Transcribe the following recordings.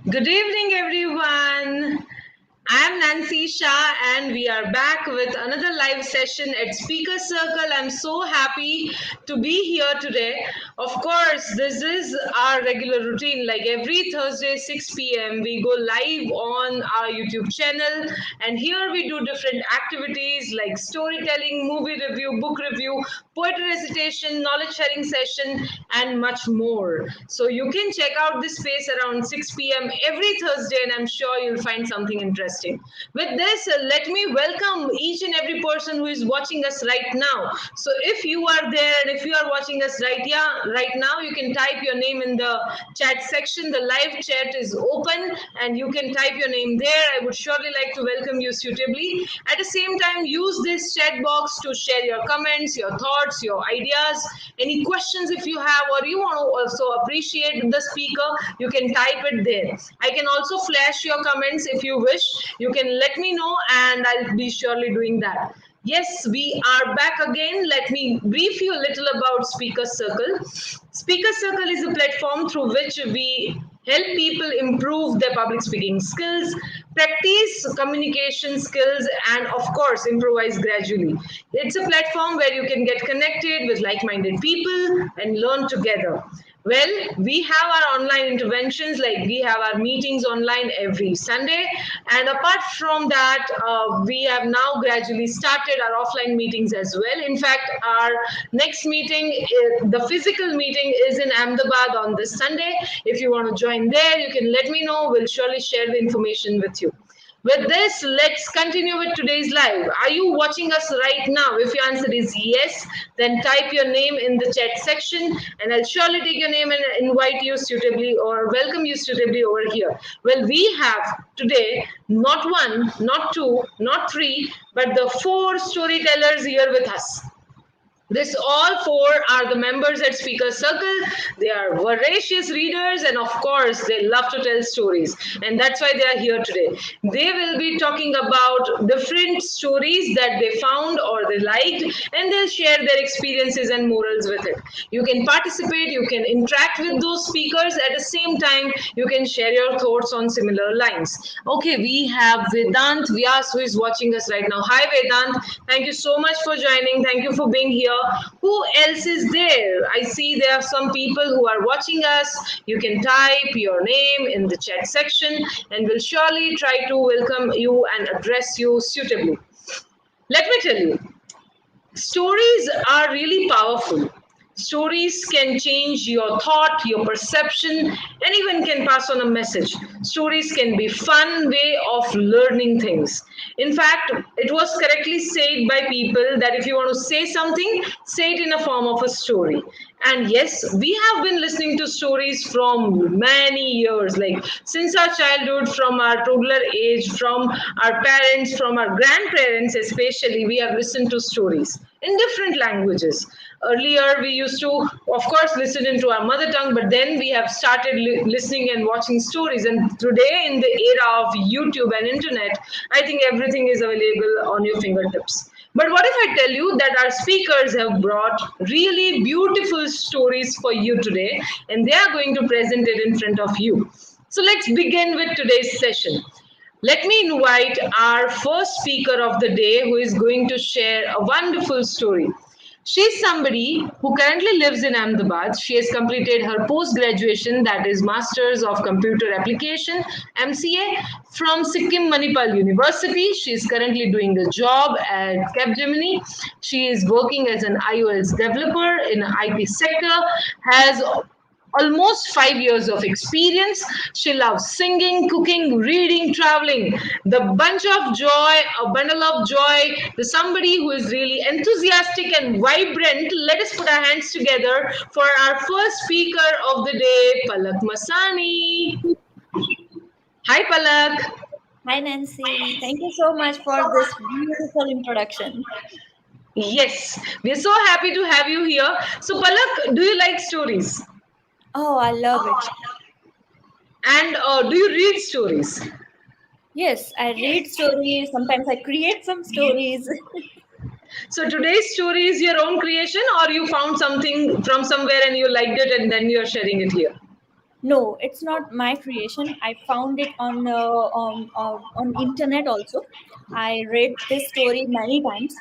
Good evening, everyone. I'm Nancy Shah, and we are back with another live session at Speaker Circle. I'm so happy to be here today. Of course, this is our regular routine. Like every Thursday, 6 p.m., we go live on our YouTube channel, and here we do different activities like storytelling, movie review, book review, poetry recitation, knowledge sharing session, and much more. So you can check out this space around 6 p.m. every Thursday, and I'm sure you'll find something interesting. With this, let me welcome each and every person who is watching us right now. So if you are there and if you are watching us right now, you can type your name in the chat section. The live chat is open, and you can type your name there. I would surely like to welcome you suitably. At the same time, use this chat box to share your comments, your thoughts, your ideas, any questions if you have, or you want to also appreciate the speaker, you can type it there. I can also flash your comments if you wish. You can let me know, and I'll be surely doing that. Yes, we are back again. Let me brief you a little about Speaker Circle. Speaker Circle is a platform through which we help people improve their public speaking skills, practice communication skills, and of course, improvise gradually. It's a platform where you can get connected with like minded people and learn together. Well, we have our online interventions, like we have our meetings online every Sunday. And apart from that, we have now gradually started our offline meetings as well. In fact, our next meeting, the physical meeting, is in Ahmedabad on this Sunday. If you want to join there, you can let me know. We'll surely share the information with you. With this, let's continue with today's live. Are you watching us right now? If your answer is yes, then type your name in the chat section, and I'll surely take your name and invite you suitably or welcome you suitably over here. Well, we have today not one, not two, not three, but the four storytellers here with us. This all four are the members at Speaker Circle. They are voracious readers, and of course, they love to tell stories. And that's why they are here today. They will be talking about different stories that they found or they liked, and they'll share their experiences and morals with it. You can participate, you can interact with those speakers. At the same time, you can share your thoughts on similar lines. Okay, we have Vedant Vyas who is watching us right now. Hi, Vedant. Thank you so much for joining. Thank you for being here. Who else is there? I see there are some people who are watching us. You can type your name in the chat section, and we'll surely try to welcome you and address you suitably. Let me tell you, stories are really powerful. Stories can change your thought, your perception, and even can pass on a message. Stories can be fun way of learning things. In fact, it was correctly said by people that if you want to say something, say it in a form of a story. And yes, we have been listening to stories from many years, like since our childhood, from our toddler age, from our parents, from our grandparents especially, we have listened to stories in different languages. Earlier, we used to, of course, listen into our mother tongue, but then we have started listening and watching stories. And today, in the era of YouTube and internet, I think everything is available on your fingertips. But what if I tell you that our speakers have brought really beautiful stories for you today, and they are going to present it in front of you? So let's begin with today's session. Let me invite our first speaker of the day who is going to share a wonderful story. She's somebody who currently lives in Ahmedabad. She has completed her post-graduation, that is Masters of Computer Application, MCA, from Sikkim Manipal University. She is currently doing a job at Capgemini. She is working as an iOS developer in the IT sector, has almost 5 years of experience. She loves singing, cooking, reading, traveling. The bunch of joy, a bundle of joy, the somebody who is really enthusiastic and vibrant. Let us put our hands together for our first speaker of the day, Palak Masani. Hi, Palak. Hi, Nancy. Thank you so much for this beautiful introduction. Yes, we're so happy to have you here. So, Palak, do you like stories? Oh, I love it. And do you read stories? Yes, I read stories. Sometimes I create some stories. So today's story is your own creation, or you found something from somewhere and you liked it and then you're sharing it here? No, it's not my creation. I found it on internet also. I read this story many times,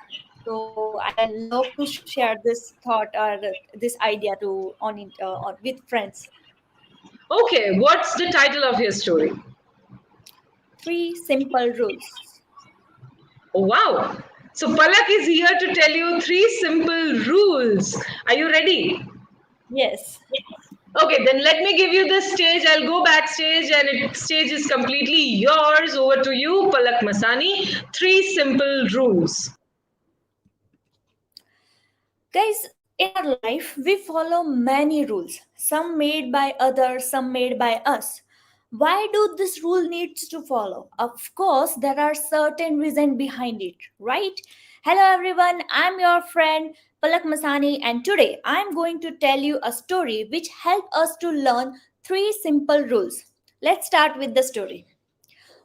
so I love to share this thought or this idea with friends. Okay, what's the title of your story? Three simple rules. Oh, wow. So Palak is here to tell you three simple rules. Are you ready? Yes. Okay, then let me give you the stage. I'll go backstage and stage is completely yours. Over to you, Palak Masani. Three simple rules. Guys, in our life, we follow many rules, some made by others, some made by us. Why do this rule needs to follow? Of course, there are certain reasons behind it, right? Hello everyone, I'm your friend Palak Masani and today I'm going to tell you a story which help us to learn three simple rules. Let's start with the story.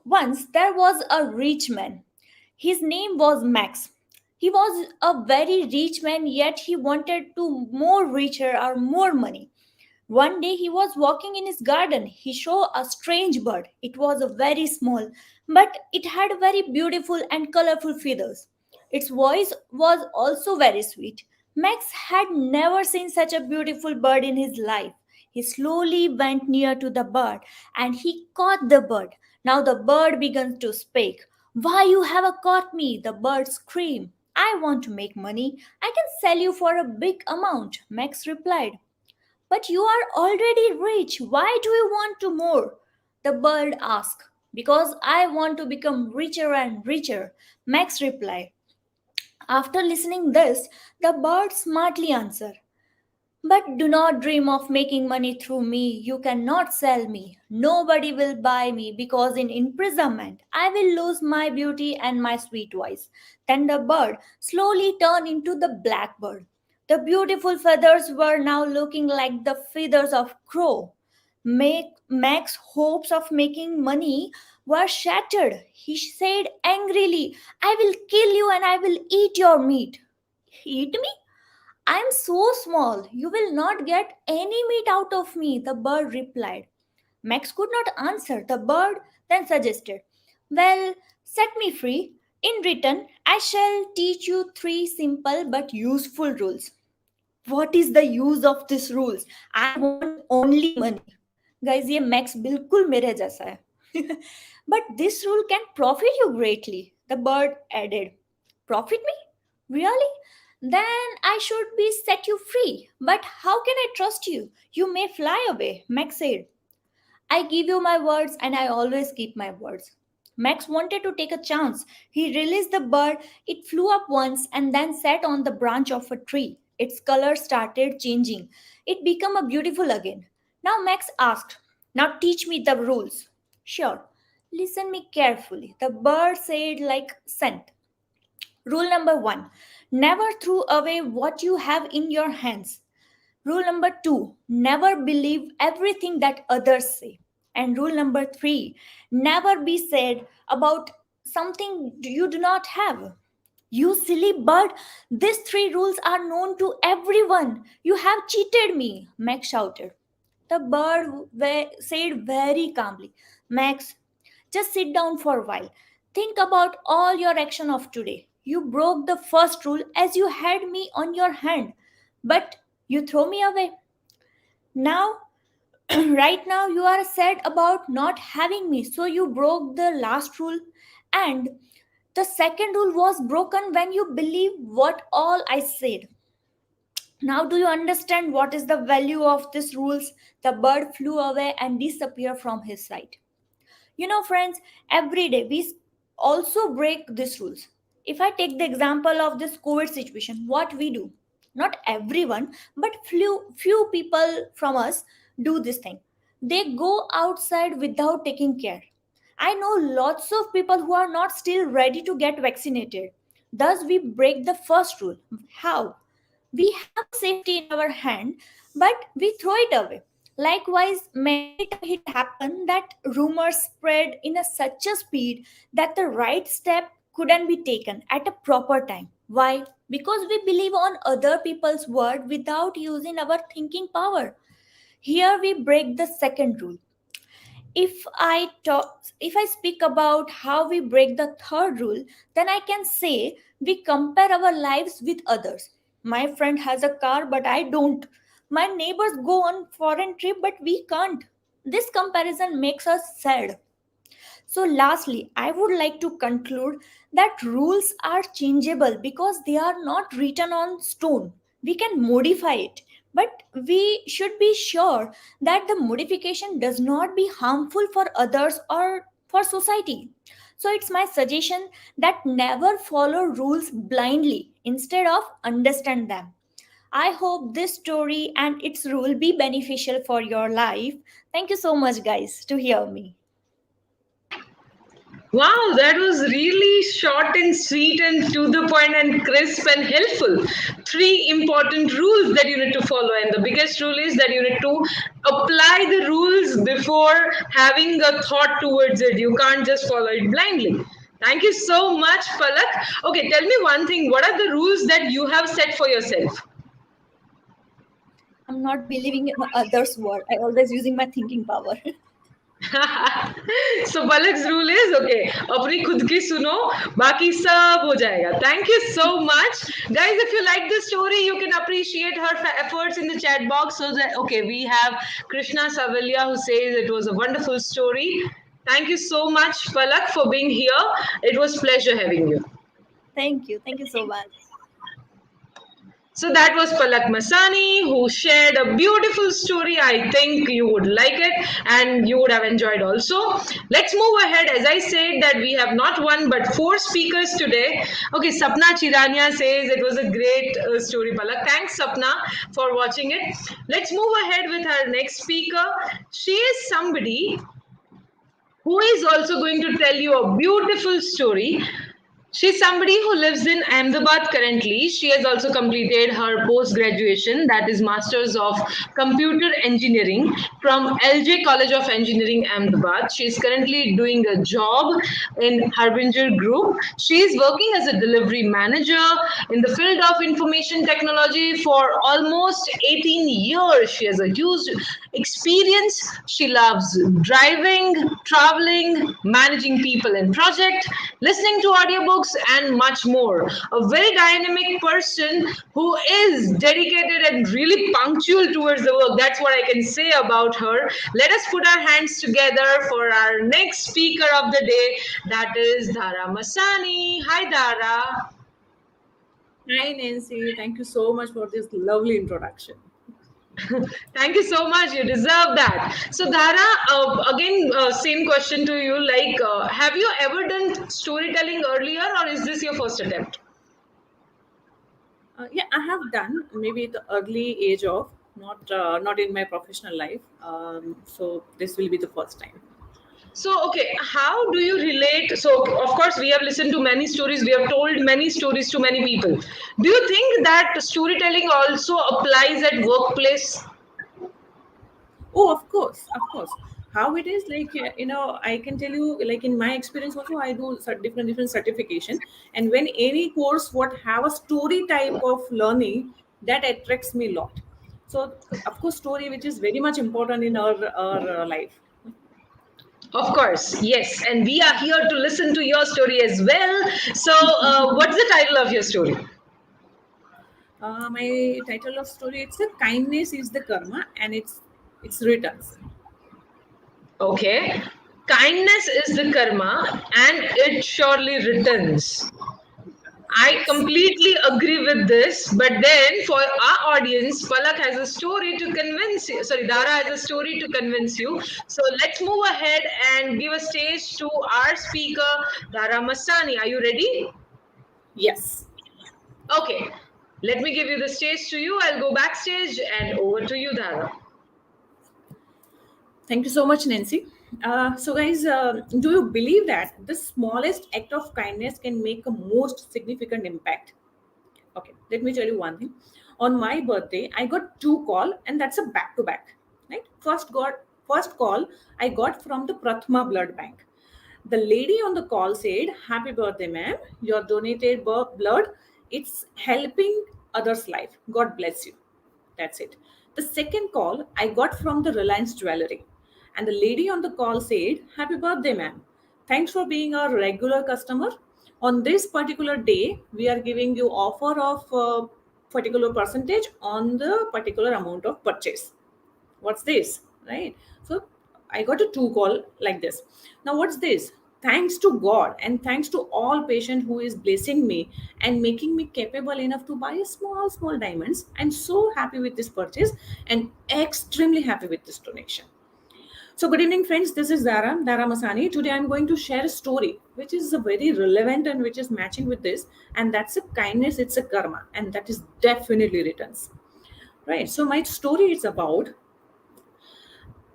Once there was a rich man. His name was Max. He was a very rich man, yet he wanted to more richer or more money. One day he was walking in his garden. He saw a strange bird. It was a very small, but it had very beautiful and colorful feathers. Its voice was also very sweet. Max had never seen such a beautiful bird in his life. He slowly went near to the bird and he caught the bird. Now the bird began to speak. Why you have caught me? The bird screamed. I want to make money. I can sell you for a big amount. Max replied. But you are already rich. Why do you want to more? The bird asked. Because I want to become richer and richer. Max replied. After listening this, the bird smartly answered. But do not dream of making money through me. You cannot sell me. Nobody will buy me because in imprisonment I will lose my beauty and my sweet voice. Then the bird slowly turned into the blackbird. The beautiful feathers were now looking like the feathers of crow. Mac's hopes of making money were shattered. He said angrily, I will kill you and I will eat your meat. Eat me? I am so small, you will not get any meat out of me, the bird replied. Max could not answer. The bird then suggested, well, set me free. In return, I shall teach you three simple but useful rules. What is the use of these rules? I want only money. Guys, ये max बिल्कुल मेरे जैसा है. But this rule can profit you greatly, the bird added. Profit me? Really? Then I should be set you free. But how can I trust you? You may fly away, Max said. I give you my words and I always keep my words. Max wanted to take a chance. He released the bird. It flew up once and then sat on the branch of a tree. Its color started changing. It became a beautiful again. Now Max asked, now teach me the rules. Sure. Listen me carefully. The bird said like scent. Rule number 1. Never throw away what you have in your hands. Rule number 2, never believe everything that others say. And rule number 3, never be sad about something you do not have. You silly bird, these three rules are known to everyone. You have cheated me, Max shouted. The bird said very calmly, Max, just sit down for a while. Think about all your action of today. You broke the first rule as you had me on your hand, but you throw me away. Now, right now, you are sad about not having me, so you broke the last rule. And the second rule was broken when you believe what all I said. Now, do you understand what is the value of these rules? The bird flew away and disappeared from his sight. You know, friends, every day we also break these rules. If I take the example of this COVID situation, what we do, not everyone, but few people from us do this thing. They go outside without taking care. I know lots of people who are not still ready to get vaccinated. Thus, we break the first rule. How? We have a safety in our hand, but we throw it away. Likewise, many times it happened that rumors spread in such a speed that the right step couldn't be taken at a proper time. Why? Because we believe on other people's word without using our thinking power. Here we break the second rule. If I speak about how we break the third rule, then I can say we compare our lives with others. My friend has a car but I don't. My neighbors go on foreign trip but we can't. This comparison makes us sad. So, lastly, I would like to conclude that rules are changeable because they are not written on stone. We can modify it, but we should be sure that the modification does not be harmful for others or for society. So, it's my suggestion that never follow rules blindly, instead of understand them. I hope this story and its rule be beneficial for your life. Thank you so much, guys, to hear me. Wow, that was really short and sweet and to the point and crisp and helpful. Three important rules that you need to follow, and the biggest rule is that you need to apply the rules before having a thought towards it. You can't just follow it blindly. Thank you so much, Palak. Okay, tell me one thing. What are the rules that you have set for yourself? I'm not believing in others' word. I always using my thinking power. So Palak's rule is okay. अपनी खुद की सुनो, बाकी सब हो जाएगा. Thank you so much, guys. If you like this story, you can appreciate her efforts in the chat box. So that okay, we have Krishna Savalya who says it was a wonderful story. Thank you so much, Palak, for being here. It was pleasure having you. Thank you. Thank you so much. So that was Palak Masani who shared a beautiful story. I think you would like it and you would have enjoyed also. Let's move ahead. As I said that we have not one but four speakers today. Okay, Sapna Chirania says it was a great story, Palak. Thanks, Sapna, for watching it. Let's move ahead with our next speaker. She is somebody who is also going to tell you a beautiful story. She's somebody who lives in Ahmedabad currently. She has also completed her post graduation, that is Masters of Computer Engineering from LJ College of Engineering, Ahmedabad. She is currently doing a job in Harbinger Group. She is working as a delivery manager in the field of information technology for almost 18 years. She has a huge experience. She loves driving, traveling, managing people in project, listening to audiobooks, and much more. A very dynamic person who is dedicated and really punctual towards the work. That's what I can say about her. Let us put our hands together for our next speaker of the day. That is Dhara Masani. Hi, Dhara. Hi, Nancy. Thank you so much for this lovely introduction. Thank you so much. You deserve that. So, Dhara, again, same question to you. Like, have you ever done storytelling earlier, or is this your first attempt? Yeah, I have done maybe at the early age of not in my professional life. So this will be the first time. So, okay, how do you relate? So, of course, we have listened to many stories, we have told many stories to many people. Do you think that storytelling also applies at workplace? Oh, of course, of course. How it is like I can tell you like in my experience also I do different certification, and when any course what have a story type of learning that attracts me a lot. So of course story which is very much important in our life. Of course, yes. And we are here to listen to your story as well. So, what's the title of your story? My title of story it's a kindness is the karma and it's returns. Okay. Kindness is the karma and it surely returns. I Yes. completely agree with this, but then for our audience, Palak has a story to convince you. Sorry, Dara has a story to convince you. So let's move ahead and give a stage to our speaker, Dhara Masani. Are you ready? Yes. Okay. Let me give you the stage to you. I'll go backstage and over to you, Dhara. Thank you so much, Nancy. So, guys, do you believe that the smallest act of kindness can make a most significant impact? Okay, let me tell you one thing. On my birthday, I got two call, and that's a back to back. Right? First call I got from the Prathma Blood Bank. The lady on the call said, "Happy birthday, ma'am. Your donated blood, it's helping others' life. God bless you." That's it. The second call I got from the Reliance Jewelry, and the lady on the call said, "Happy birthday, ma'am. Thanks for being our regular customer. On this particular day, we are giving you offer of particular percentage on the particular amount of purchase." What's this, right? So I got a two call like this. Now what's this? Thanks to God and thanks to all patient who is blessing me and making me capable enough to buy small diamonds. I'm so happy with this purchase and extremely happy with this donation. So good evening friends, this is Dhara Masani. Today I'm going to share a story which is very relevant and which is matching with this, and that's a kindness, it's a karma, and that is definitely returns, right? So my story is about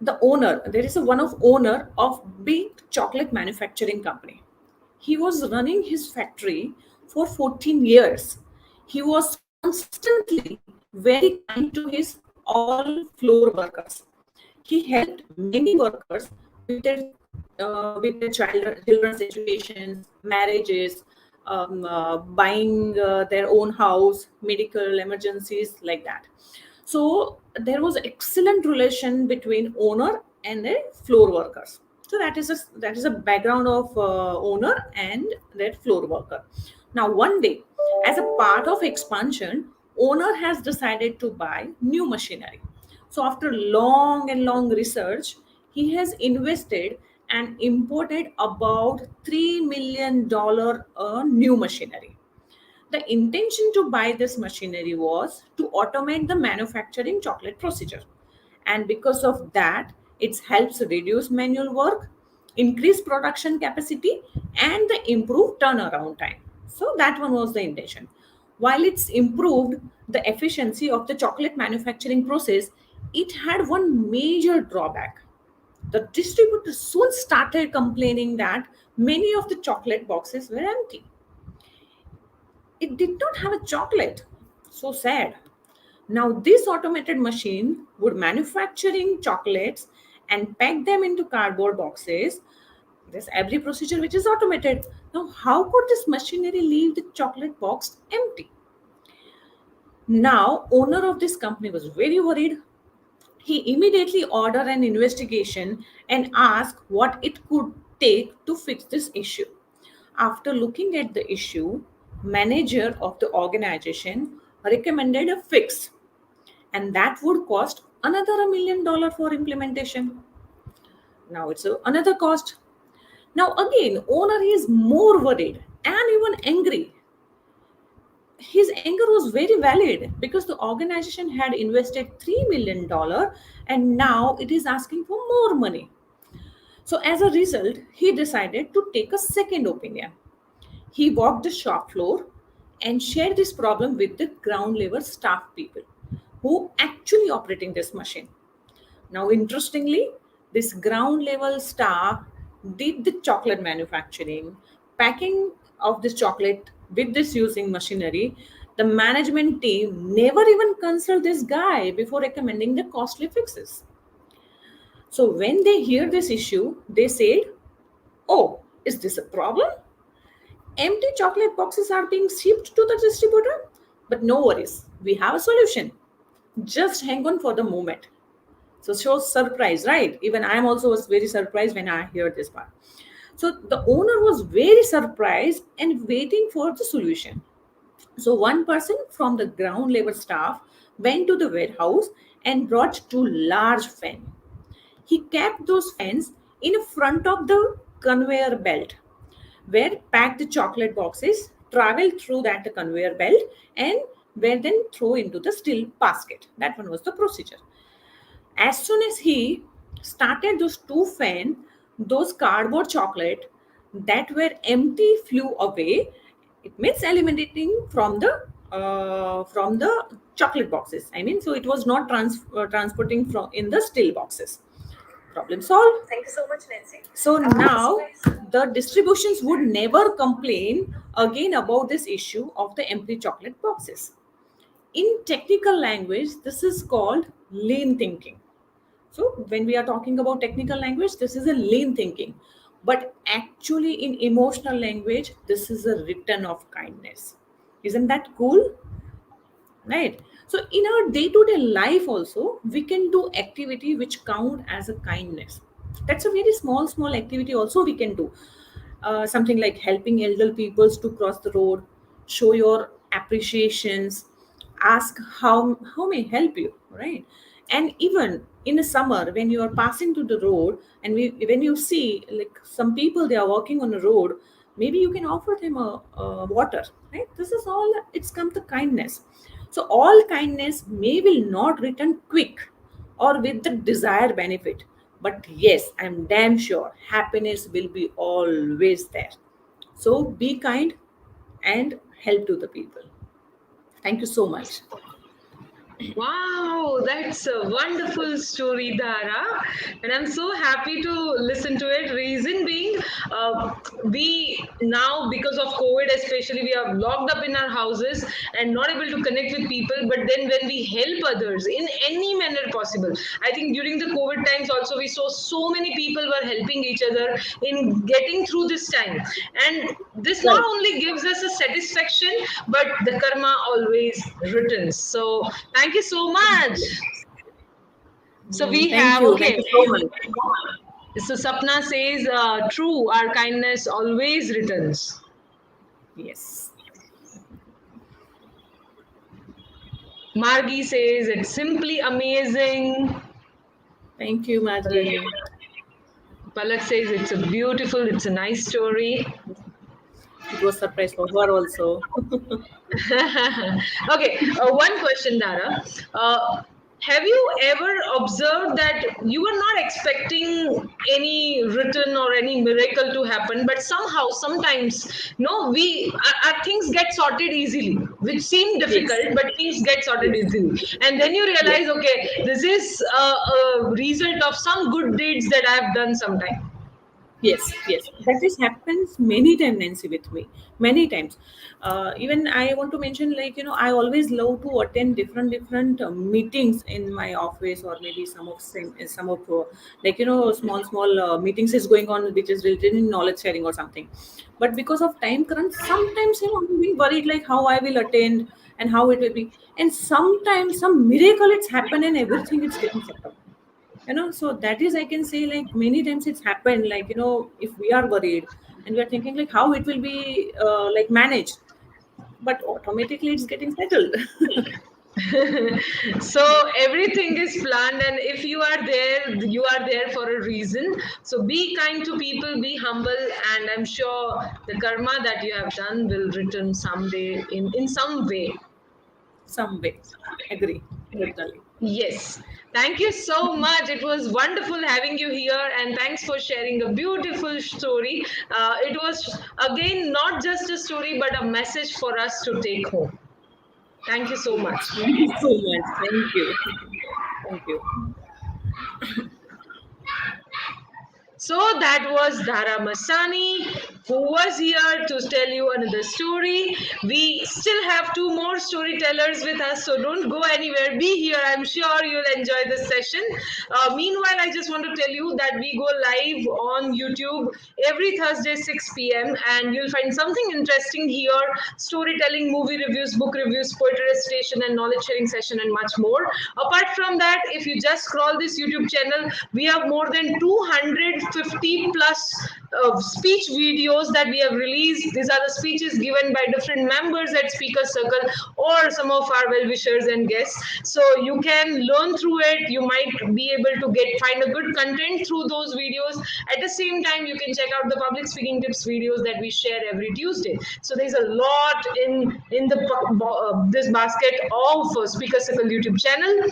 the owner. There is a one of owner of big chocolate manufacturing company. He was running his factory for 14 years. He was constantly very kind to his all floor workers. He helped many workers with their children's educations, marriages, buying their own house, medical emergencies like that. So there was excellent relation between owner and the floor workers. So that is a background of owner and that floor worker. Now one day, as a part of expansion, owner has decided to buy new machinery. So after long and long research, he has invested and imported about $3 million new machinery. The intention to buy this machinery was to automate the manufacturing chocolate procedure. And because of that, it helps reduce manual work, increase production capacity, and the improve turnaround time. So that one was the intention. While it's improved the efficiency of the chocolate manufacturing process, it had one major drawback. The distributor soon started complaining that many of the chocolate boxes were empty. It did not have a chocolate. So sad. Now this automated machine would manufacturing chocolates and pack them into cardboard boxes. There's every procedure which is automated. Now how could this machinery leave the chocolate box empty? Now owner of this company was very worried. He immediately ordered an investigation and asked what it could take to fix this issue. After looking at the issue, manager of the organization recommended a fix, and that would cost another $1 million for implementation. Now it's another cost. Now again, owner is more worried and even angry. His anger was very valid because the organization had invested $3 million and now it is asking for more money. So as a result, he decided to take a second opinion. He walked the shop floor and shared this problem with the ground level staff people who actually operating this machine. Now, interestingly, this ground level staff did the chocolate manufacturing, packing of this chocolate with this using machinery. The management team never even consulted this guy before recommending the costly fixes. So when they hear this issue, they said, "Oh, is this a problem? Empty chocolate boxes are being shipped to the distributor, but no worries, we have a solution. Just hang on for the moment." So shows surprise, right? Even I am also was very surprised when I heard this part. So the owner was very surprised and waiting for the solution. So one person from the ground level staff went to the warehouse and brought two large fans. He kept those fans in front of the conveyor belt where packed chocolate boxes travel through that conveyor belt and were then thrown into the steel basket. That one was the procedure. As soon as he started those two fans, those cardboard chocolate that were empty flew away. It means eliminating from the chocolate boxes. I mean, so it was not transporting from in the steel boxes. Problem solved. Thank you so much, Nancy. So now the distributions would never complain again about this issue of the empty chocolate boxes. In technical language, this is called lean thinking. So when we are talking about technical language, this is a lean thinking. But actually in emotional language, this is a return of kindness. Isn't that cool? right? So in our day-to-day life also, we can do activity which count as a kindness. That's a very small activity also we can do. Something like helping elder peoples to cross the road, show your appreciations, ask how may I help you, right? And even in the summer when you are passing to the road, and when you see like some people, they are walking on the road, maybe you can offer them a water, right? This is all, it's come to kindness. So all kindness may will not return quick or with the desired benefit, but yes, I'm damn sure happiness will be always there. So be kind and help to the people. Thank you so much. Wow, that's a wonderful story, Dara. And I'm so happy to listen to it. Reason being, we now, because of COVID especially, we are locked up in our houses and not able to connect with people. But then when we help others in any manner possible, I think during the COVID times also, we saw so many people were helping each other in getting through this time. And this not Right. only gives us a satisfaction, but the karma always returns. So thank you so much. So we Thank have, you. Thank okay. you so much. So Sapna says, true, our kindness always returns. Yes. Margi says, it's simply amazing. Thank you, Margie. Palak says, it's a beautiful, it's a nice story. It was surprise for her also. Okay, one question, Dara. Have you ever observed that you were not expecting any written or any miracle to happen, but somehow, sometimes, no, our things get sorted easily, which seem Yes. difficult, but things get sorted Yes. easily, and then you Yes. realize, okay, this is a result of some good deeds that I have done sometime. Yes, yes, that is happens many times, Nancy, with me, many times. Even I want to mention, like, I always love to attend different meetings in my office, or maybe some of like, small meetings is going on, which is related in knowledge sharing or something. But because of time crunch, sometimes I'm being worried like how I will attend and how it will be, and sometimes some miracle it's happened and everything it's getting set up. So that is, I can say, like many times it's happened, like if we are worried and we are thinking like how it will be like managed, but automatically it's getting settled. So everything is planned, and if you are there, you are there for a reason. So be kind to people, be humble, and I'm sure the karma that you have done will return someday in some way. Some way. Agree, totally. Yes. Thank you so much. It was wonderful having you here, and thanks for sharing a beautiful story. It was, again, not just a story, but a message for us to take home. Thank you so much. Yes, thank you so much. Thank you. Thank you. So that was Dhara Masani, who was here to tell you another story. We still have two more storytellers with us, so don't go anywhere. Be here. I'm sure you'll enjoy this session. Meanwhile, I just want to tell you that we go live on YouTube every Thursday, 6 p.m., and you'll find something interesting here: storytelling, movie reviews, book reviews, poetry recitation, and knowledge sharing session, and much more. Apart from that, if you just scroll this YouTube channel, we have more than 250 plus speech videos that we have released. These are the speeches given by different members at Speaker Circle or some of our well wishers and guests. So you can learn through it. You might be able to find a good content through those videos. At the same time, you can check out the public speaking tips videos that we share every Tuesday. So there's a lot in the this basket of Speaker Circle YouTube channel.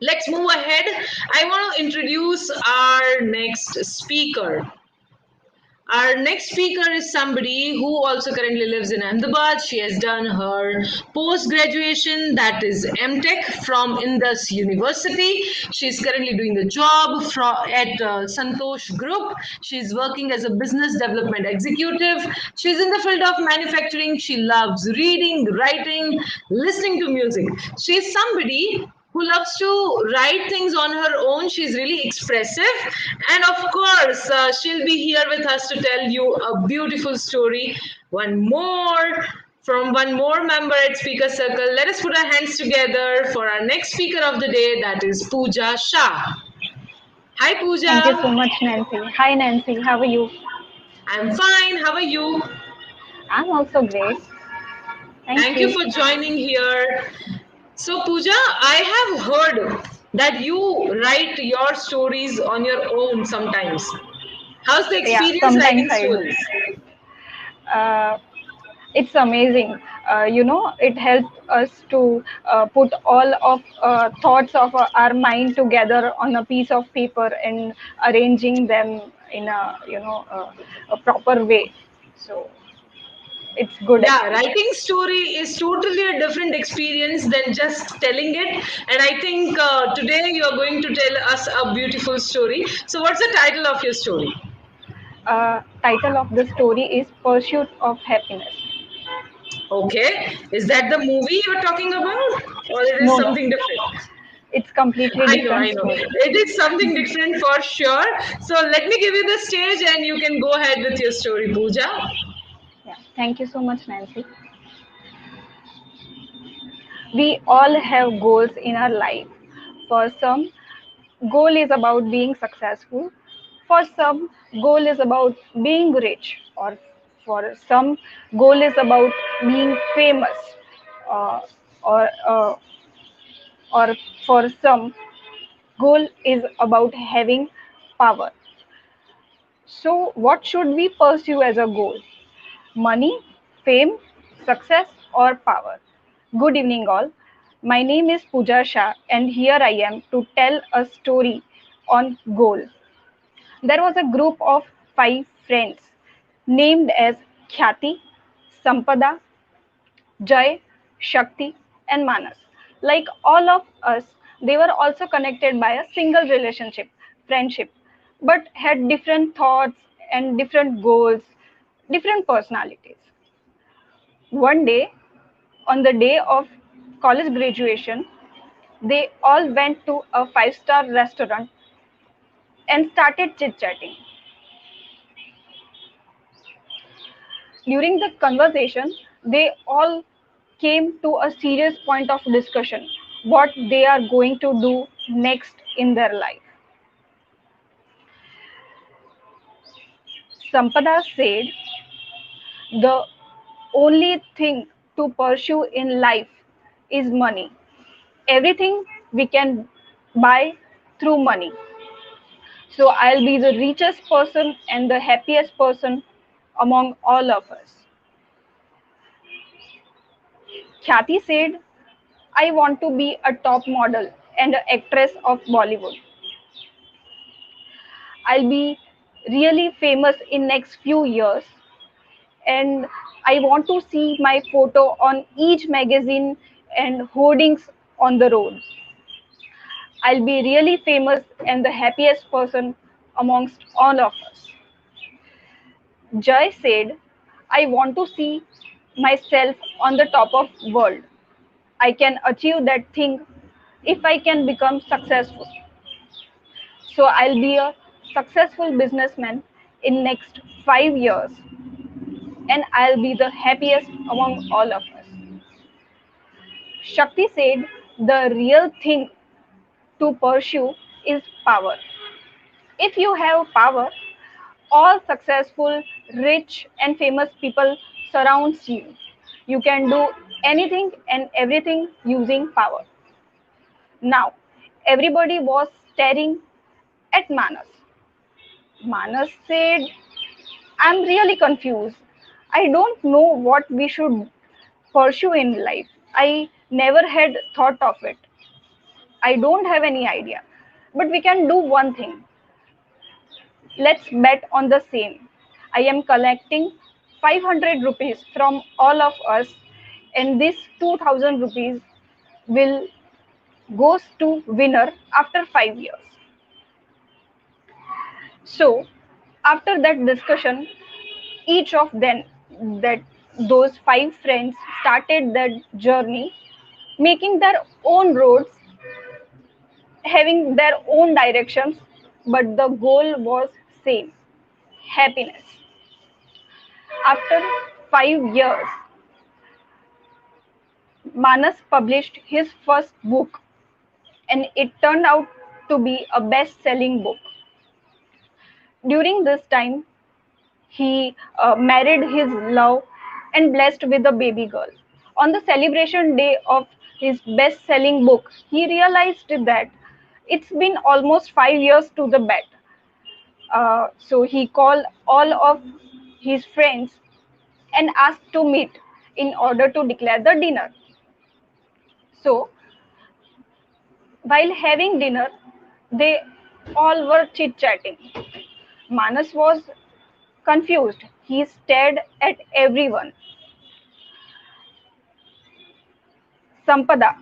Let's move ahead. I want to introduce our next speaker. Our next speaker is somebody who also currently lives in Ahmedabad. She has done her post graduation, that is MTech, from Indus University. She's currently doing the job at Santosh Group. She's working as a business development executive. She's in the field of manufacturing. She loves reading, writing, listening to music. She's somebody who loves to write things on her own. She's really expressive. And of course, she'll be here with us to tell you a beautiful story. One more from one more member at Speaker Circle. Let us put our hands together for our next speaker of the day, that is Pooja Shah. Hi, Thank you so Pooja. much, Nancy. Hi, Nancy. How are you? I'm fine. How are you? I'm also great. Thank Thank you you. for joining here. So, Pooja, I have heard that you write your stories on your own sometimes. How's the Yeah, experience sometimes writing I do. stories? Uh, it's amazing. It helps us to put all of thoughts of our mind together on a piece of paper and arranging them in a proper way. So it's good Yeah, experience. writing story is totally a different experience than just telling it. And I think today you are going to tell us a beautiful story. So, what's the title of your story? Title of the story is Pursuit of Happiness. Okay, is that the movie you're talking about, or it is No, no, something different? it's completely I different know. story. It is something different for sure. So, let me give you the stage and you can go ahead with your story, Pooja. Yeah, thank you so much, Nancy. We all have goals in our life. For some, goal is about being successful. For some, goal is about being rich. Or for some, goal is about being famous. Uh, or, uh, or for some, goal is about having power. So, what should we pursue as a goal? Money, fame, success, or power? Good evening, all. My name is Pooja Shah, and here I am to tell a story on goal. There was a group of 5 friends named as Khyati, Sampada, Jai, Shakti, and Manas. Like all of us, they were also connected by a single relationship, friendship, but had different thoughts and different goals, different personalities. One day, on the day of college graduation, they all went to a five-star restaurant and started chit chatting. During the conversation, they all came to a serious point of discussion what they are going to do next in their life. Sampada said, the only thing to pursue in life is money. Everything we can buy through money. So I'll be the richest person and the happiest person among all of us. Khyati said, I want to be a top model and an actress of Bollywood. I'll be really famous in next few years and I want to see my photo on each magazine and hoardings on the road. I'll be really famous and the happiest person amongst all of us. Jai said, I want to see myself on the top of world. I can achieve that thing if I can become successful. So I'll be a successful businessman in next 5 years and I'll be the happiest among all of us. Shakti said the real thing to pursue is power. If you have power, all successful, rich and famous people surrounds you. You can do anything and everything using power. Now, everybody was staring at Manas. Manas said, I'm really confused. I don't know what we should pursue in life. I never had thought of it. I don't have any idea. But we can do one thing. Let's bet on the same. I am collecting 500 rupees from all of us, and this 2000 rupees will goes to winner after 5 years. So, after that discussion, each of them that those 5 friends started that journey making their own roads, having their own directions, but the goal was same, happiness. After 5 years, Manas published his first book, and it turned out to be a best selling book. During this time, he married his love and blessed with a baby girl. On the celebration day of his best selling book, he realized that it's been almost 5 years to the bet. So he called all of his friends and asked to meet in order to declare the dinner. So while having dinner, they all were chit chatting. Manas was confused. He stared at everyone. Sampada.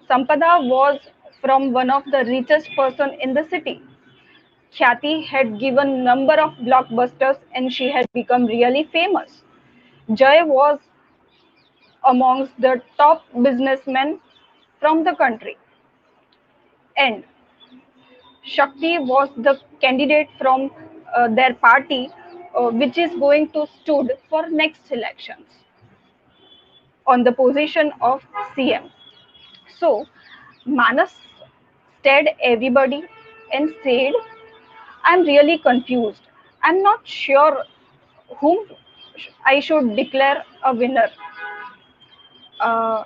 Sampada was from one of the richest person in the city. Khyati had given number of blockbusters and she had become really famous. Jay was amongst the top businessmen from the country. And Shakti was the candidate from their party, which is going to stood for next elections on the position of CM. So Manas stared everybody and said, I'm really confused. I'm not sure whom I should declare a winner. Uh,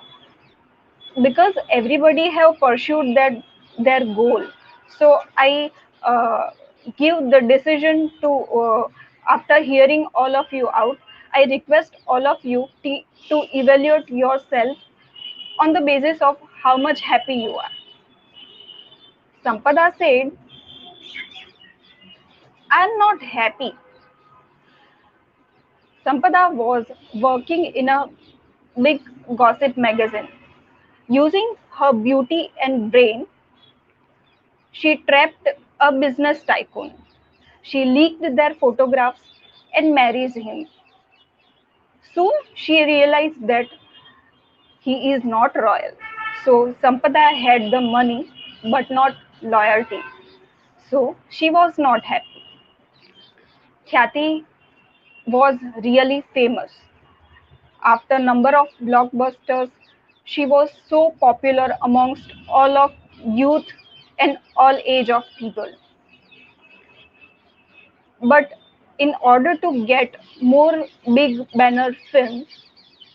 because everybody have pursued their goal. So I give the decision to after hearing all of you out, I request all of you to evaluate yourself on the basis of how much happy you are. Sampada said, I am not happy. Sampada was working in a big gossip magazine. Using her beauty and brain, she trapped a business tycoon. She leaked their photographs and marries him. Soon she realized that he is not royal. So Sampada had the money but not loyalty. So she was not happy. Khyati was really famous. After number of blockbusters, she was so popular amongst all of youth and all age of people. But in order to get more big banner films,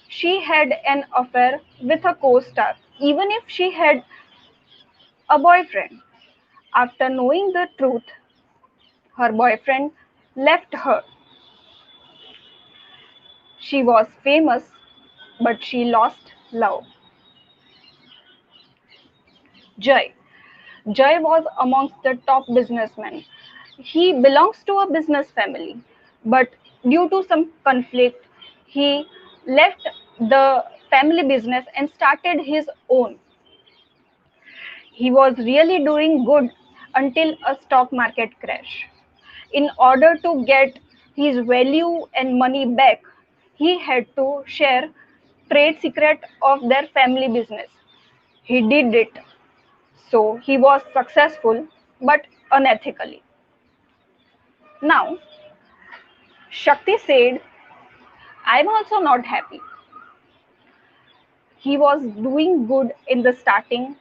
she had an affair with a co-star, even if she had a boyfriend. After knowing the truth, her boyfriend left her. She was famous, but she lost love. Jay. Jay was amongst the top businessmen. He belongs to a business family, but due to some conflict, he left the family business and started his own. He was really doing good until a stock market crash. In order to get his value and money back, he had to share trade secret of their family business. He did it. So he was successful but unethically. Now, Shakti said, I'm also not happy. He was doing good in the starting,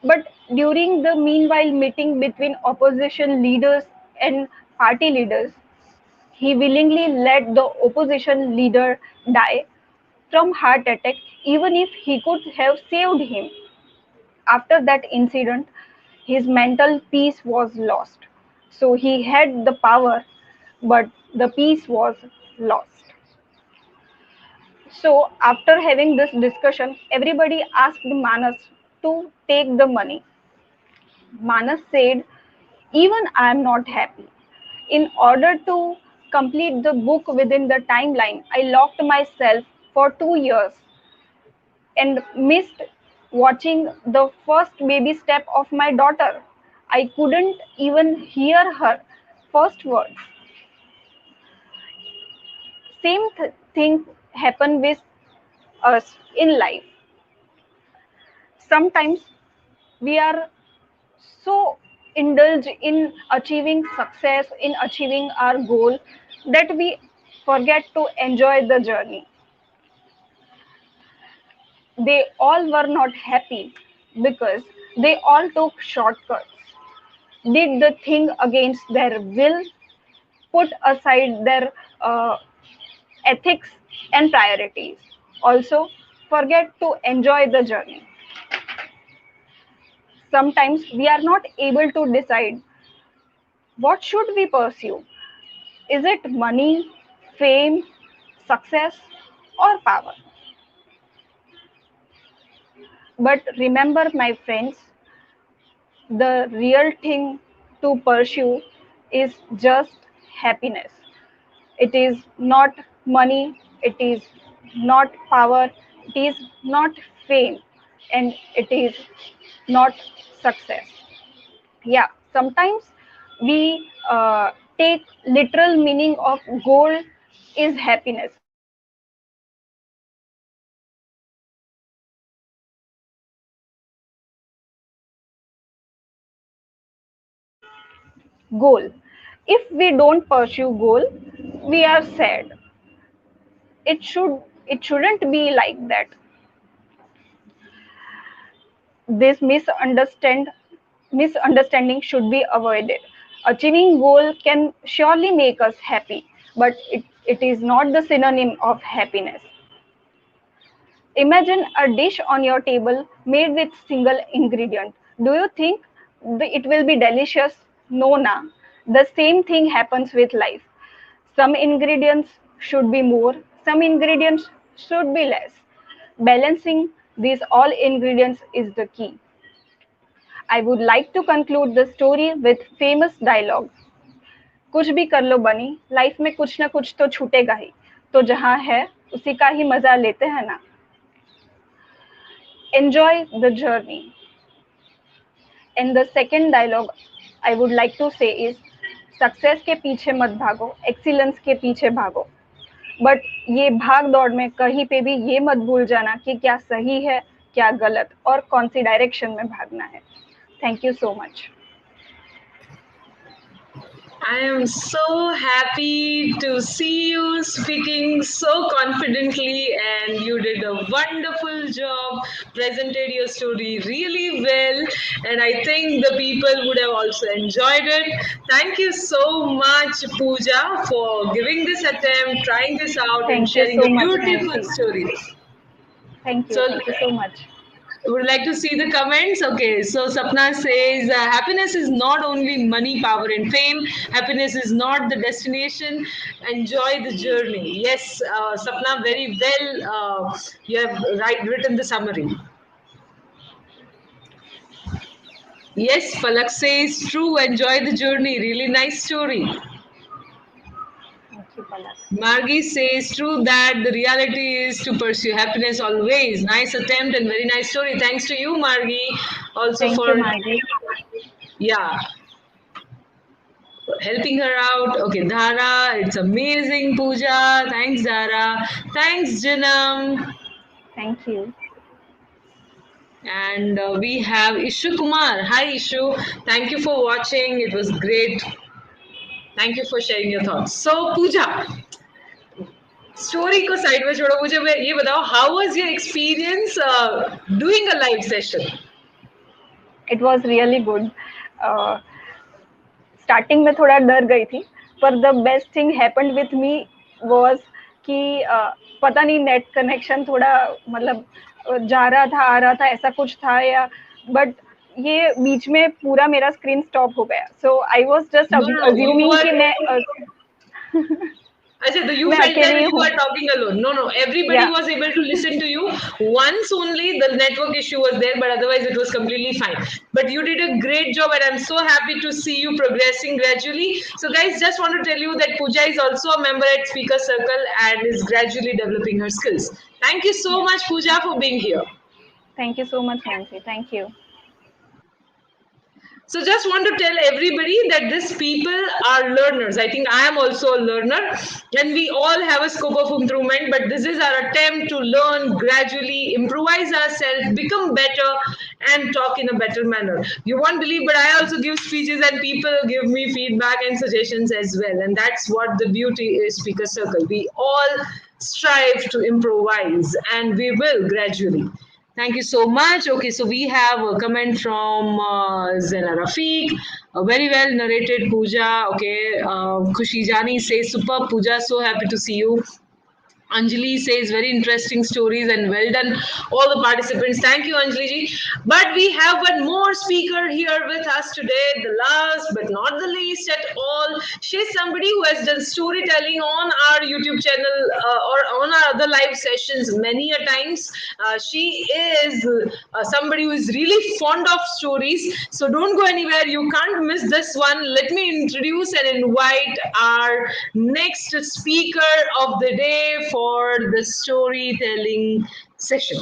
but during the meanwhile meeting between opposition leaders and party leaders, he willingly let the opposition leader die from heart attack even if he could have saved him. After that incident, his mental peace was lost. So he had the power, but the peace was lost. So after having this discussion, everybody asked Manas to take the money. Manas said, even I am not happy. In order to complete the book within the timeline, I locked myself for 2 years and missed watching the first baby step of my daughter. I couldn't even hear her first words. Same thing happen with us in life. Sometimes we are so indulge in achieving success, in achieving our goal, that we forget to enjoy the journey. they all were not happy because they all took shortcuts, did the thing against their will, put aside their uh, ethics and priorities. Also, forget to enjoy the journey. Sometimes we are not able to decide what should we pursue. Is it money, fame, success, or power? But remember, my friends, the real thing to pursue is just happiness. It is not money, it is not power, it is not fame, and it is not success. Yeah, sometimes we take literal meaning of goal is happiness. Goal. If we don't pursue goal, we are sad. It shouldn't be like that. This misunderstanding should be avoided. Achieving goal can surely make us happy, but it is not the synonym of happiness. Imagine a dish on your table made with single ingredient. Do you think it will be delicious? No, na. The same thing happens with life. Some ingredients should be more, some ingredients should be less. Balancing these all ingredients is the key. I would like to conclude the story with famous dialogue. कुछ भी कर लो बनी, life में कुछ ना कुछ तो छूटेगा ही, तो जहाँ है उसी का ही मजा लेते हैं ना. Enjoy the journey. And the second dialogue I would like to say is, success के पीछे मत भागो, एक्सीलेंस के पीछे भागो. बट ये भाग दौड़ में कहीं पे भी ये मत भूल जाना कि क्या सही है, क्या गलत, और कौन सी डायरेक्शन में भागना है. Thank you so much. I am so happy to see you speaking so confidently, and you did a wonderful job, presented your story really well, and I think the people would have also enjoyed it. Thank you so much, Pooja, for giving this attempt, trying this out, and Thank you sharing so a much, beautiful Nancy. story. Thank you. So, Thank you so much. would like to see the comments. Okay, so Sapna says happiness is not only money, power, and fame. Happiness is not the destination. Enjoy the journey. Yes, Sapna, very well. You have written the summary. Yes, Palak says true. Enjoy the journey. Really nice story. Thank you, Palak. Margie says true that the reality is to pursue happiness always. Nice attempt and very nice story. Thanks to you, Margie, also Thank for you, Margie. yeah helping her out. Okay, Dhara, it's amazing. Pooja, thanks, Dhara. Thanks, Janam. Thank you. And we have Ishu Kumar. Hi, Ishu. Thank you for watching. It was great. Thank you for sharing your thoughts. So, Pooja, story को side में छोड़ो, मुझे ये बताओ, how was your experience doing a live session? It was really good. Starting में थोड़ा डर गई थी, पर the best thing happened with me was कि पता नहीं नेट कनेक्शन थोड़ा मतलब जा रहा था आ रहा था ऐसा कुछ था, या बट ये बीच में पूरा मेरा स्क्रीन स्टॉप हो गया. सो आई वाज जस्ट अज्यूमिंग कि मैं Ajay, so you मैं felt that अकेली you हूँ. were talking alone. No, everybody Yeah. was able to listen to you. Once only the network issue was there, but otherwise it was completely fine. But you did a great job, and I'm so happy to see you progressing gradually. So, guys, just want to tell you that Pooja is also a member at Speaker Circle and is gradually developing her skills. Thank you so much, Pooja, for being here. Thank you so much, Nancy. Thank you. So just want to tell everybody that these people are learners. I think I am also a learner, and we all have a scope of improvement, but this is our attempt to learn gradually, improvise ourselves, become better, and talk in a better manner. You won't believe, but I also give speeches and people give me feedback and suggestions as well. And that's what the beauty is Speaker Circle. We all strive to improvise, and we will gradually. Thank you so much. Okay, so we have a comment from Zena Rafiq. Very well narrated, Pooja. Okay, Khushi Jani says, super, Pooja, so happy to see you. Anjali says very interesting stories and well done, all the participants. Thank you, Anjali ji. But we have one more speaker here with us today, the last but not the least at all. She's somebody who has done storytelling on our YouTube channel or on our other live sessions many a times. She is somebody who is really fond of stories. So don't go anywhere. You can't miss this one. Let me introduce and invite our next speaker of the day for the storytelling session.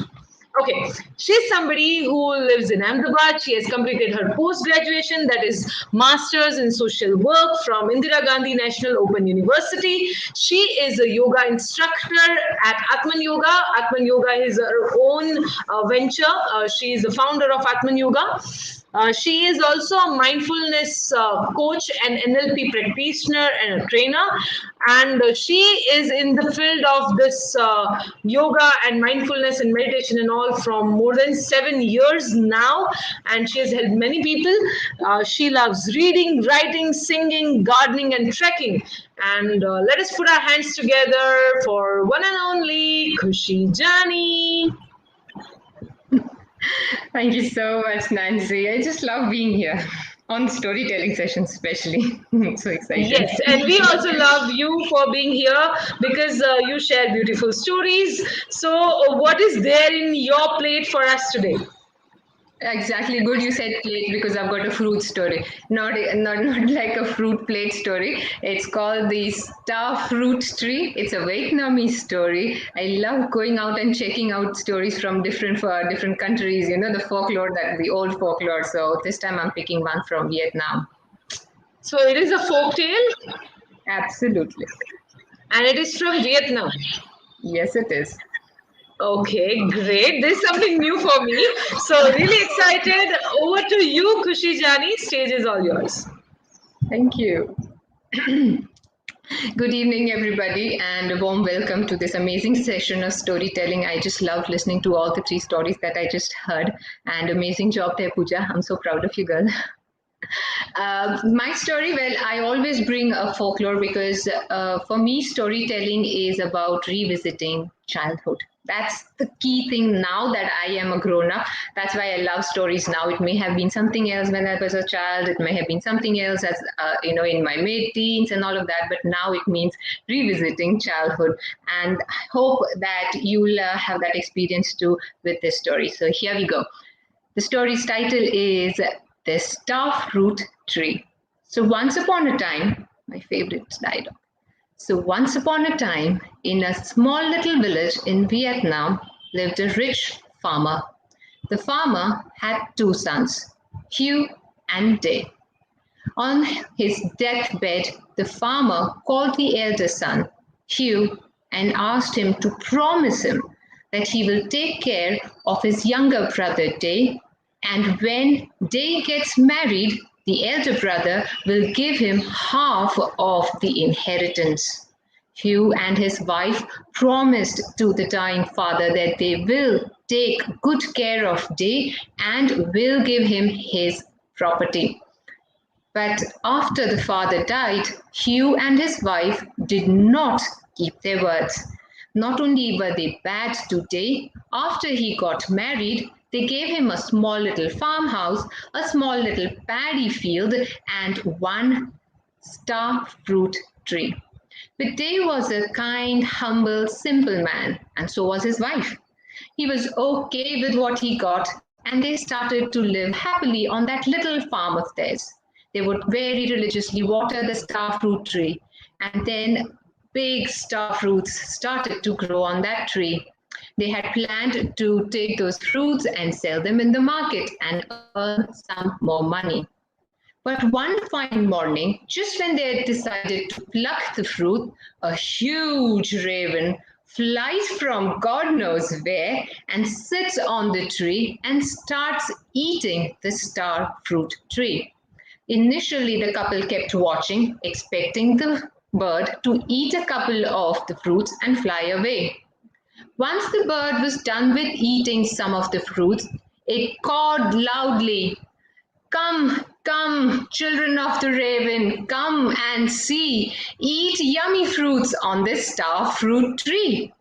Okay, she's somebody who lives in Ahmedabad. She has completed her post graduation, that is, Masters in Social Work from Indira Gandhi National Open University. She is a yoga instructor at Atman Yoga. Atman Yoga is her own venture. She is the founder of Atman Yoga. She is also a mindfulness coach and NLP practitioner and a trainer. And she is in the field of this yoga and mindfulness and meditation and all from more than 7 years now. And she has helped many people. She loves reading, writing, singing, gardening, and trekking. And let us put our hands together for one and only Khushi Jani. Thank you so much, Nancy. I just love being here on storytelling sessions, especially. I'm so excited. Yes, and we also love you for being here because you share beautiful stories. So, what is there in your plate for us today? Exactly. Good you said plate because I've got a fruit story. Not like a fruit plate story. It's called the star fruit tree. It's a Vietnamese story. I love going out and checking out stories from different countries, you know, the old folklore. So this time I'm picking one from Vietnam. So, it is a folk tale Absolutely. and it is from Vietnam. Yes, it is. Okay, great. There's something new for me. So, really excited. Over to you, Khushi Jani. Stage is all yours. Thank you. Good evening, everybody, and a warm welcome to this amazing session of storytelling. I just loved listening to all the three stories that I just heard, and amazing job there, Pooja. I'm so proud of you, girl. My story, well, I always bring a folklore because for me, storytelling is about revisiting childhood. That's the key thing now that I am a grown up. That's why I love stories now. It may have been something else when I was a child. It may have been something else as in my mid-teens and all of that. But now it means revisiting childhood. And I hope that you'll have that experience too with this story. So here we go. The story's title is The Starfruit Tree. So once upon a time, my favorite dialogue. So once upon a time, in a small little village in Vietnam, lived a rich farmer. The farmer had two sons, Hugh and Day. On his deathbed, the farmer called the elder son, Hugh, and asked him to promise him that he will take care of his younger brother, Day, and when Day gets married, the elder brother will give him half of the inheritance. Hugh and his wife promised to the dying father that they will take good care of Day and will give him his property. But after the father died, Hugh and his wife did not keep their words. Not only were they bad to Day, after he got married, they gave him a small little farmhouse, a small little paddy field, and one star fruit tree. But Day was a kind, humble, simple man, and so was his wife. He was okay with what he got, and they started to live happily on that little farm of theirs. They would very religiously water the star fruit tree, and then big star fruits started to grow on that tree. They had planned to take those fruits and sell them in the market and earn some more money. But one fine morning, just when they had decided to pluck the fruit, a huge raven flies from God knows where and sits on the tree and starts eating the star fruit tree. Initially, the couple kept watching, expecting the bird to eat a couple of the fruits and fly away. Once the bird was done with eating some of the fruits, it cawed loudly, "Come, come, children of the raven, come and see, eat yummy fruits on this star fruit tree."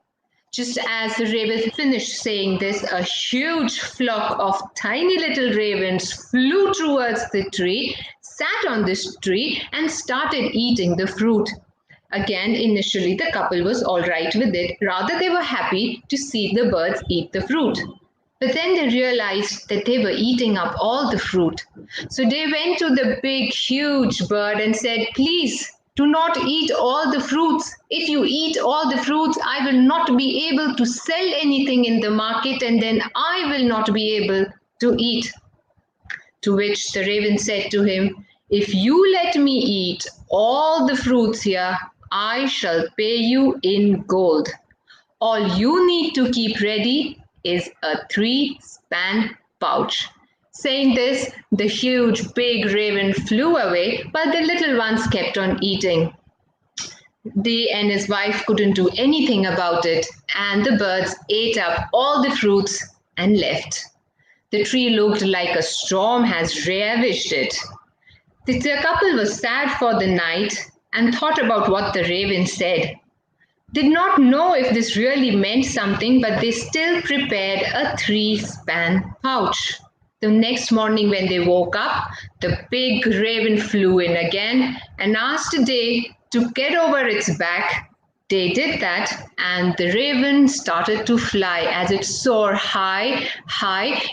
Just as the raven finished saying this, a huge flock of tiny little ravens flew towards the tree, sat on this tree, and started eating the fruit. Again, initially the couple was all right with it. Rather, they were happy to see the birds eat the fruit. But then they realized that they were eating up all the fruit. So they went to the big, huge bird and said, "Please, do not eat all the fruits. If you eat all the fruits, I will not be able to sell anything in the market, and then I will not be able to eat." To which the raven said to him, "If you let me eat all the fruits here, I shall pay you in gold. All you need to keep ready is a 3-span pouch." Saying this, the huge big raven flew away, but the little ones kept on eating. They and his wife couldn't do anything about it, and the birds ate up all the fruits and left. The tree looked like a storm has ravaged it. The couple was sad for the night and thought about what the raven said. Did not know if this really meant something, but they still prepared a 3-span pouch. The next morning when they woke up, the big raven flew in again and asked Day to get over its back. Day did that, and the raven started to fly. As it soared high,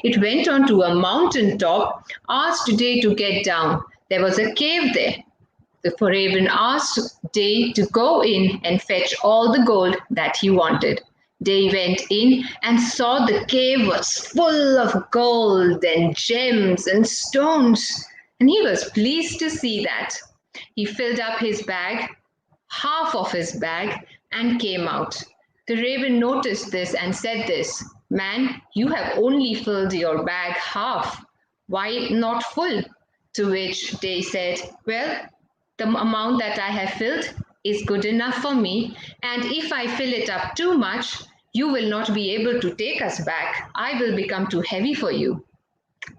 it went onto a mountain top, asked Day to get down. There was a cave there. The raven asked Day to go in and fetch all the gold that he wanted. Day went in and saw the cave was full of gold and gems and stones, and he was pleased to see that. He filled up his bag, half of his bag, and came out. The raven noticed this and said this, "Man, you have only filled your bag half. Why not full?" To which Day said, "Well, the amount that I have filled is good enough for me, and if I fill it up too much, you will not be able to take us back. I will become too heavy for you."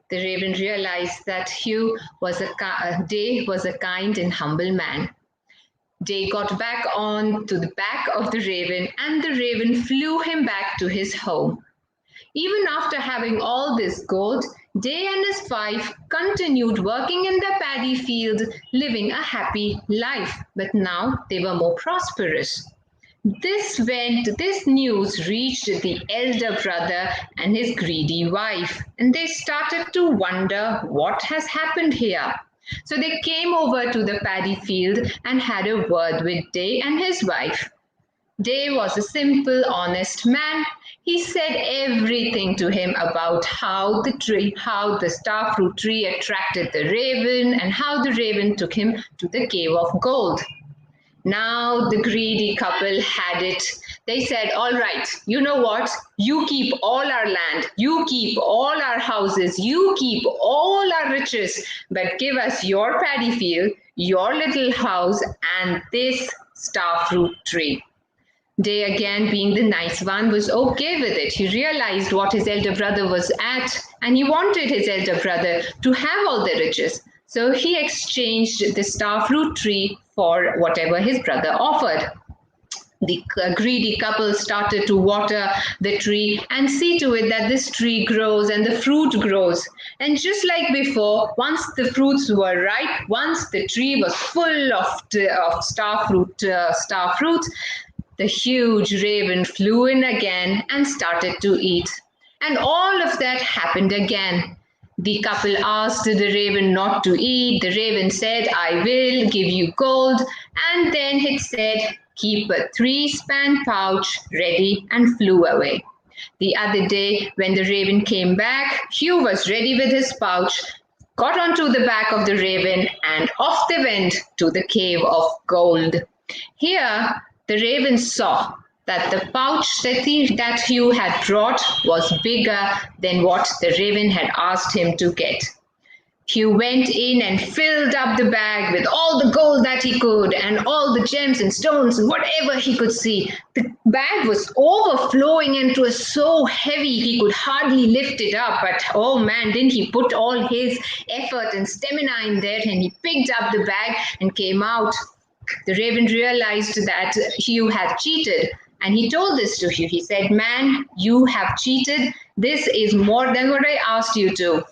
The raven realized that Day was a kind and humble man. Day got back on to the back of the raven, and the raven flew him back to his home. Even after having all this gold, Day and his wife continued working in the paddy field, living a happy life. But now they were more prosperous. This news reached the elder brother and his greedy wife, and they started to wonder what has happened here. So they came over to the paddy field and had a word with Day and his wife. Day was a simple, honest man. He said everything to him about how the starfruit tree attracted the raven and how the raven took him to the cave of gold. Now the greedy couple had it. They said, "All right, you know what? You keep all our land, you keep all our houses, you keep all our riches, but give us your paddy field, your little house, and this starfruit tree." Day, again being the nice one, was okay with it. He realized what his elder brother was at, and he wanted his elder brother to have all the riches. So he exchanged the starfruit tree for whatever his brother offered. The greedy couple started to water the tree and see to it that this tree grows and the fruit grows. And just like before, once the fruits were ripe, once the tree was full of starfruit, the huge raven flew in again and started to eat. And all of that happened again. The couple asked the raven not to eat. The raven said, "I will give you gold." And then it said, "Keep a 3-span pouch ready," and flew away. The other day, when the raven came back, Hugh was ready with his pouch, got onto the back of the raven, and off they went to the cave of gold. Here, the raven saw that the pouch that Hugh had brought was bigger than what the raven had asked him to get. Hugh went in and filled up the bag with all the gold that he could and all the gems and stones and whatever he could see. The bag was overflowing and it was so heavy he could hardly lift it up. But oh man, didn't he put all his effort and stamina in there, and he picked up the bag and came out. The raven realized that Hugh had cheated, and he told this to Hugh. He said, "Man, you have cheated. This is more than what I asked you to."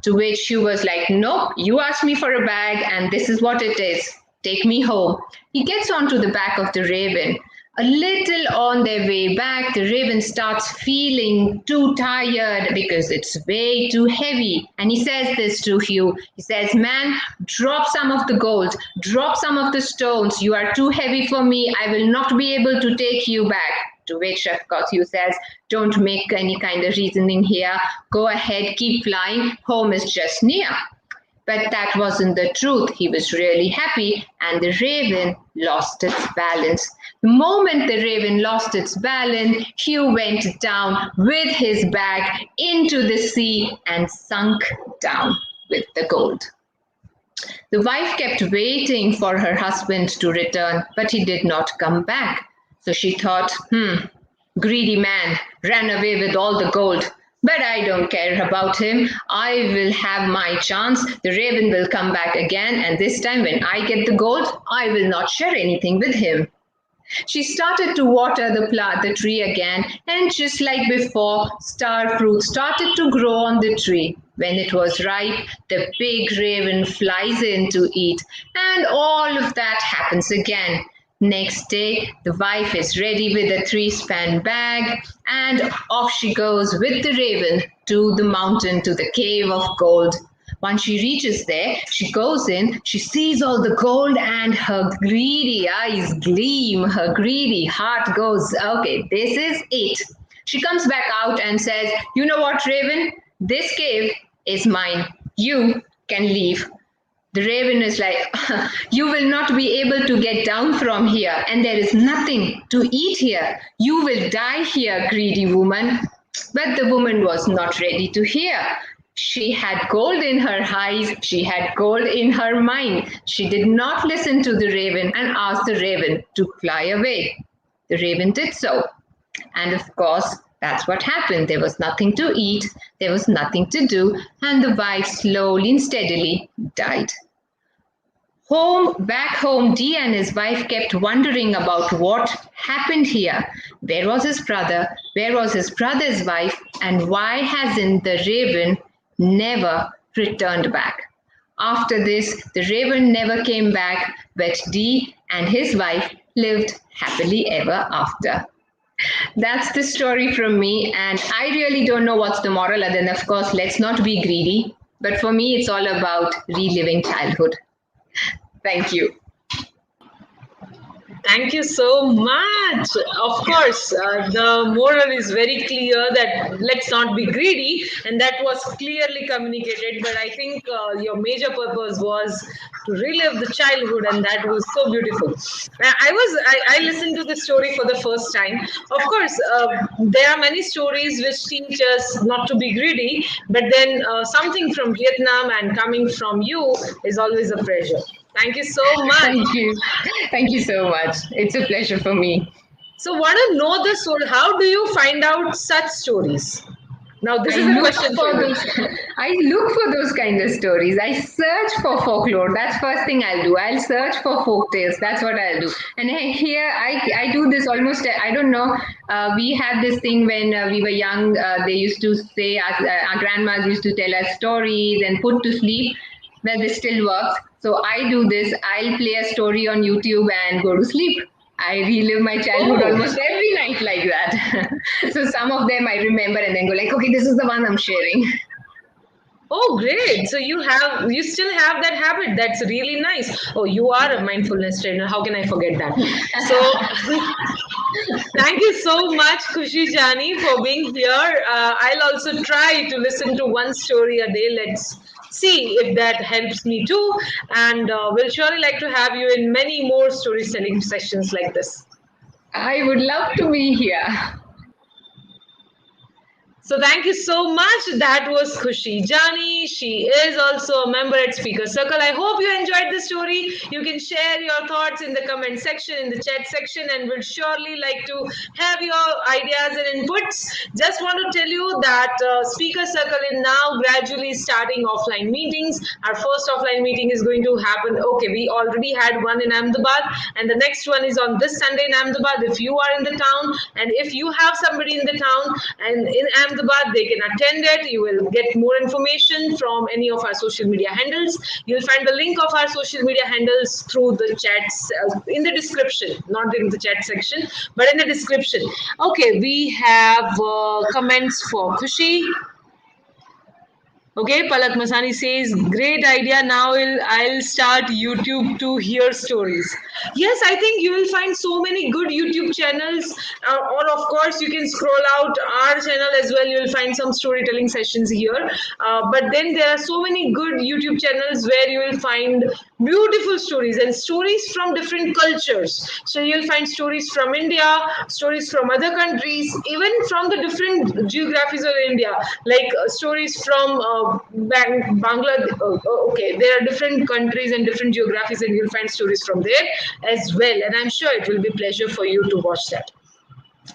To which Hugh was like, "Nope, you asked me for a bag and this is what it is. Take me home." He gets onto the back of the raven. A little on their way back, the raven starts feeling too tired because it's way too heavy. And he says this to Hugh. He says, "Man, drop some of the gold, drop some of the stones. You are too heavy for me. I will not be able to take you back." To which, of course, Hugh says, "Don't make any kind of reasoning here. Go ahead, keep flying. Home is just near." But that wasn't the truth. He was really happy, and the raven lost its balance. The moment the raven lost its balance, Hugh went down with his bag into the sea and sunk down with the gold. The wife kept waiting for her husband to return, but he did not come back. So she thought, greedy man ran away with all the gold. But I don't care about him. I will have my chance. The raven will come back again, and this time when I get the gold, I will not share anything with him. She started to water the tree again, and just like before, star fruit started to grow on the tree. When it was ripe, the big raven flies in to eat, and all of that happens again. Next day, the wife is ready with a 3-span bag, and off she goes with the raven to the mountain, to the cave of gold. Once she reaches there, she goes in, she sees all the gold, and her greedy eyes gleam. Her greedy heart goes, "Okay, this is it." She comes back out and says, "You know what, raven? This cave is mine. You can leave." The raven is like, "You will not be able to get down from here, and there is nothing to eat here. You will die here, greedy woman." But the woman was not ready to hear. She had gold in her eyes, she had gold in her mind. She did not listen to the raven and asked the raven to fly away. The raven did so. And of course, that's what happened. There was nothing to eat, there was nothing to do, and the wife slowly and steadily died. Back home, Dee and his wife kept wondering about what happened here. Where was his brother? Where was his brother's wife? And why hasn't the raven never returned back? After this, the raven never came back, but Dee and his wife lived happily ever after. That's the story from me, and I really don't know what's the moral other than, of course, let's not be greedy. But for me, it's all about reliving childhood. Thank you. Thank you so much. Of course, the moral is very clear that let's not be greedy, and that was clearly communicated. But I think your major purpose was to relive the childhood, and that was so beautiful. I listened to the story for the first time. Of course, there are many stories which teach us not to be greedy, but then something from Vietnam and coming from you is always a pleasure. Thank you so much. Thank you. Thank you so much. It's a pleasure for me. So, want to know the soul? How do you find out such stories? Now, this is a question for you. I look for those kind of stories. I search for folklore. That's first thing I'll do. I'll search for folk tales. That's what I'll do. And here I do this almost. I don't know. We had this thing when we were young. They used to say our grandmas used to tell us stories and put to sleep. Well, this still works. So I do this. I'll play a story on YouTube and go to sleep. I relive my childhood almost every night like that. So some of them I remember and then go like, okay, this is the one I'm sharing. Oh, great. So you still have that habit. That's really nice. Oh, you are a mindfulness trainer. How can I forget that? So thank you so much, Khushi Jani, for being here. I'll also try to listen to one story a day. Let's see if that helps me too. And we'll surely like to have you in many more storytelling sessions like this. I would love to be here. So thank you so much. That was Khushi Jani. She is also a member at Speaker Circle. I hope you enjoyed the story. You can share your thoughts in the comment section, in the chat section, and we'll surely like to have your ideas and inputs. Just want to tell you that Speaker Circle is now gradually starting offline meetings. Our first offline meeting is going to happen. Okay, we already had one in Ahmedabad, and the next one is on this Sunday in Ahmedabad. If you are in the town, and if you have somebody in the town and in Ahmedabad, they can attend it. You will get more information from any of our social media handles. You'll find the link of our social media handles through the chats in the description, not in the chat section, but in the description. Okay, we have comments for Khushi. Okay, Palak Masani says, great idea. Now I'll start YouTube to hear stories. Yes, I think you will find so many good YouTube channels. Or of course, you can scroll out our channel as well. You'll find some storytelling sessions here. But then there are so many good YouTube channels where you will find beautiful stories and stories from different cultures. So you'll find stories from India, stories from other countries, even from the different geographies of India, like stories from Bangladesh. Okay, there are different countries and different geographies, and you'll find stories from there as well. And I'm sure it will be a pleasure for you to watch that.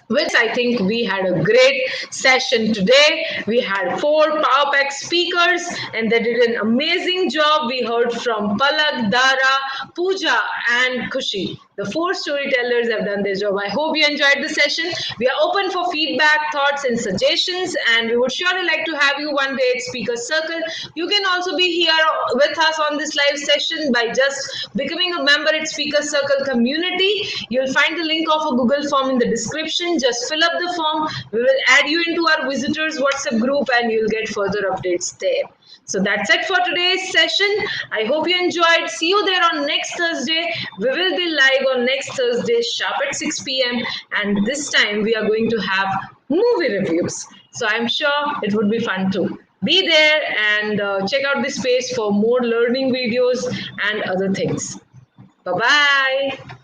Which I think we had a great session today. We had 4 Power Pack speakers and they did an amazing job. We heard from Palak, Dhara, Pooja and Khushi. The 4 storytellers have done their job. I hope you enjoyed the session. We are open for feedback, thoughts and suggestions, and we would surely like to have you one day at Speaker Circle. You can also be here with us on this live session by just becoming a member at Speaker Circle community. You'll find the link of a Google form in the description. Just fill up the form. We will add you into our visitors WhatsApp group and you'll get further updates there. So that's it for today's session. I hope you enjoyed. See you there on next Thursday. We will be live on next Thursday sharp at 6 p.m. And this time we are going to have movie reviews. So I'm sure it would be fun too. Be there and check out this space for more learning videos and other things. Bye-bye.